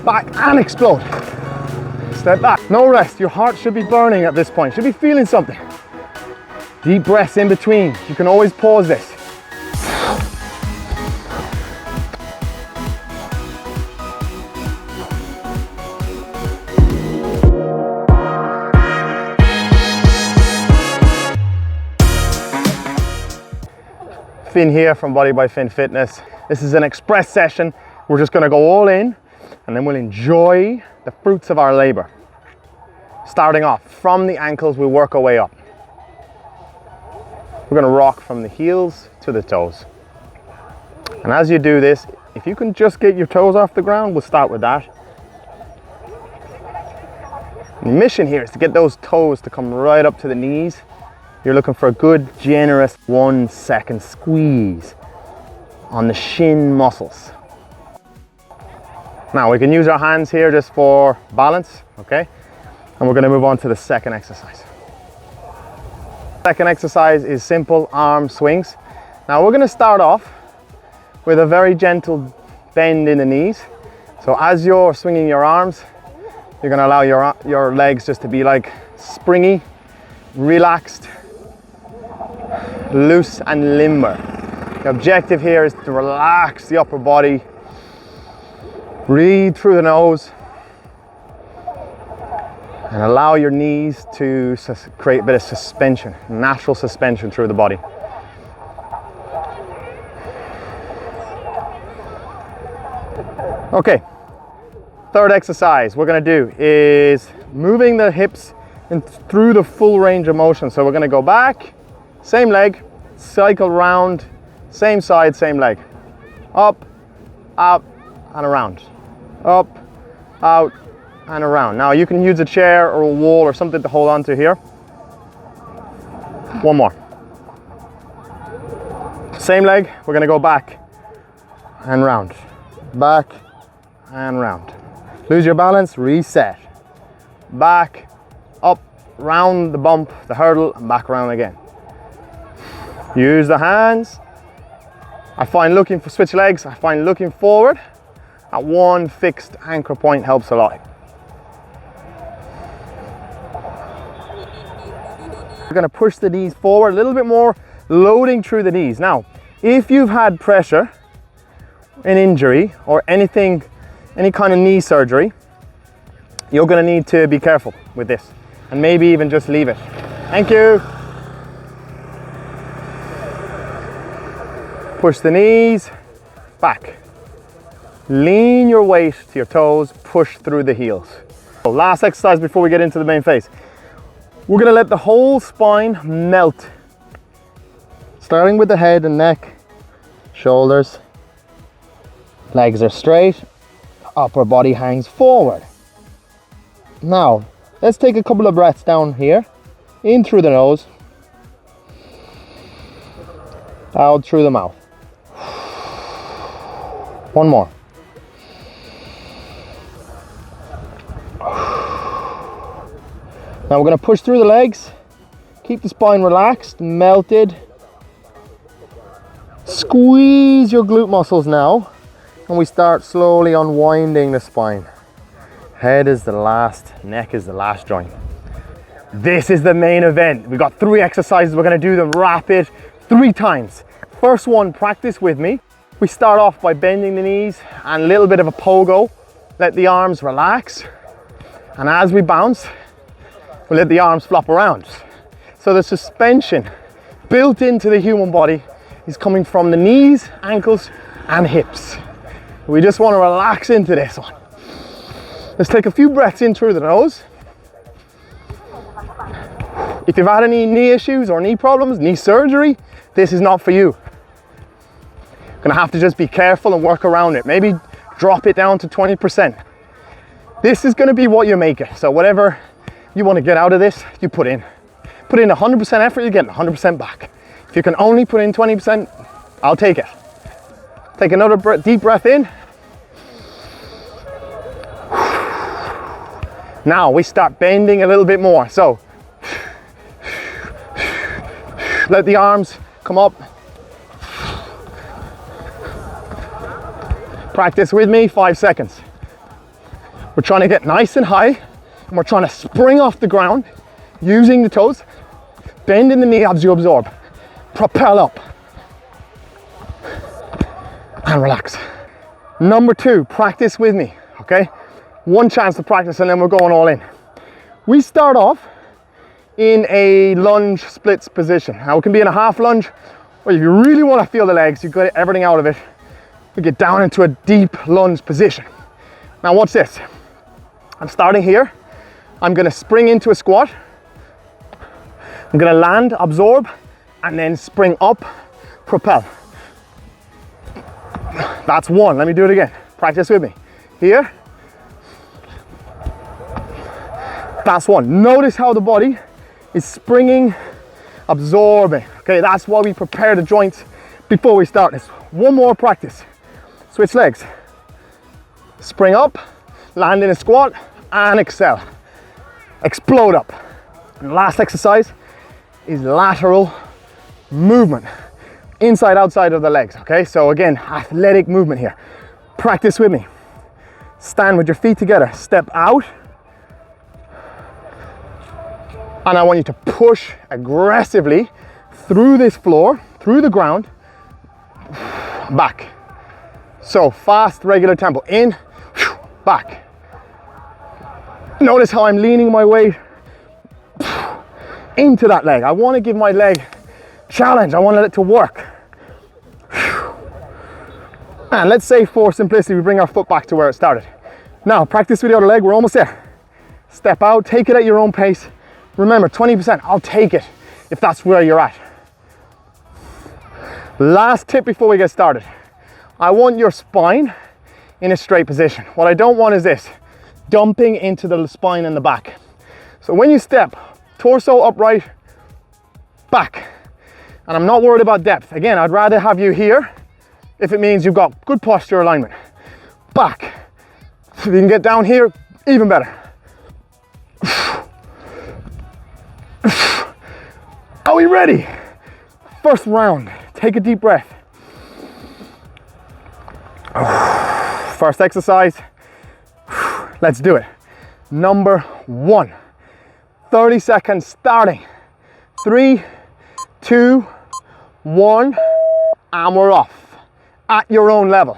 Back and explode. Step back. No rest. Your heart should be burning at this point. Should be feeling something. Deep breaths in between. You can always pause this. Finn here from Body by Finn Fitness. This is an express session. We're just going to go all in and then we'll enjoy the fruits of our labor. Starting off from the ankles, we work our way up. We're going to rock from the heels to the toes. And as you do this, if you can just get your toes off the ground, we'll start with that. The mission here is to get those toes to come right up to the knees. You're looking for a good, generous 1 second squeeze on the shin muscles. Now we can use our hands here just for balance, okay? And we're gonna move on to the second exercise. Second exercise is simple arm swings. Now we're gonna start off with a very gentle bend in the knees. So as you're swinging your arms, you're gonna allow your legs just to be like springy, relaxed, loose and limber. The objective here is to relax the upper body, breathe through the nose, and allow your knees to create a bit of suspension, natural suspension through the body. Okay, third exercise we're going to do is moving the hips through the full range of motion. So we're going to go back, same leg, cycle round, same side, same leg. Up, out, and around. Up, out, and around. Now you can use a chair or a wall or something to hold on to here. One more. Same leg, we're going to go back and round. Back and round. Lose your balance, reset. Back, up, round the bump, the hurdle, and back around again. Use the hands. I find looking for switch legs, I find looking forward at one fixed anchor point helps a lot. We're going to push the knees forward a little bit more, loading through the knees. Now, if you've had pressure, an injury, or anything, any kind of knee surgery, you're going to need to be careful with this and maybe even just leave it. Thank you. Push the knees back. Lean your weight to your toes, push through the heels. So last exercise before we get into the main phase. We're going to let the whole spine melt. Starting with the head and neck, shoulders, legs are straight, upper body hangs forward. Now, let's take a couple of breaths down here. In through the nose, out through the mouth. One more. Now we're going to push through the legs, keep the spine relaxed, melted. Squeeze your glute muscles now, and we start slowly unwinding the spine. Head is the last, neck is the last joint. This is the main event. We've got 3 exercises. We're going to do them rapid 3 times. First one, practice with me. We start off by bending the knees and a little bit of a pogo. Let the arms relax. And as we bounce, we let the arms flop around. So the suspension built into the human body is coming from the knees, ankles, and hips. We just want to relax into this one. Let's take a few breaths in through the nose. If you've had any knee issues or knee problems, knee surgery, this is not for you. Gonna have to just be careful and work around it. Maybe drop it down to 20%. This is gonna be what you make it. So whatever you want to get out of this, you put in. Put in 100% effort, you get 100% back. If you can only put in 20%, I'll take it. Take another deep breath in. Now we start bending a little bit more. So let the arms come up. Practice with me, 5 seconds. We're trying to get nice and high, and we're trying to spring off the ground using the toes, bending the knee as you absorb, propel up, and relax. Number 2, practice with me, okay? One chance to practice and then we're going all in. We start off in a lunge splits position. Now it can be in a half lunge, or if you really want to feel the legs, you get everything out of it, you get down into a deep lunge position. Now watch this. I'm starting here. I'm gonna spring into a squat. I'm gonna land, absorb, and then spring up, propel. That's 1. Let me do it again. Practice with me. Here. That's 1. Notice how the body is springing, absorbing. Okay, that's why we prepare the joints before we start this. One more practice. Switch legs. Spring up, land in a squat, and exhale. Explode up. And the last exercise is lateral movement. Inside, outside of the legs, okay? So again, athletic movement here. Practice with me. Stand with your feet together, step out. And I want you to push aggressively through this floor, through the ground, back. So fast, regular tempo. In, back. Notice how I'm leaning my weight into that leg. I want to give my leg challenge. I want it to work. And let's say for simplicity, we bring our foot back to where it started. Now, practice with the other leg. We're almost there. Step out, take it at your own pace. Remember, 20%, I'll take it if that's where you're at. Last tip before we get started. I want your spine in a straight position. What I don't want is this, dumping into the spine and the back. So when you step, torso upright, back. And I'm not worried about depth. Again, I'd rather have you here if it means you've got good posture alignment. Back. If you can get down here, even better. Are we ready? First round. Take a deep breath. First exercise. Let's do it. Number 1. 30 seconds starting. 3, 2, 1, and we're off. At your own level.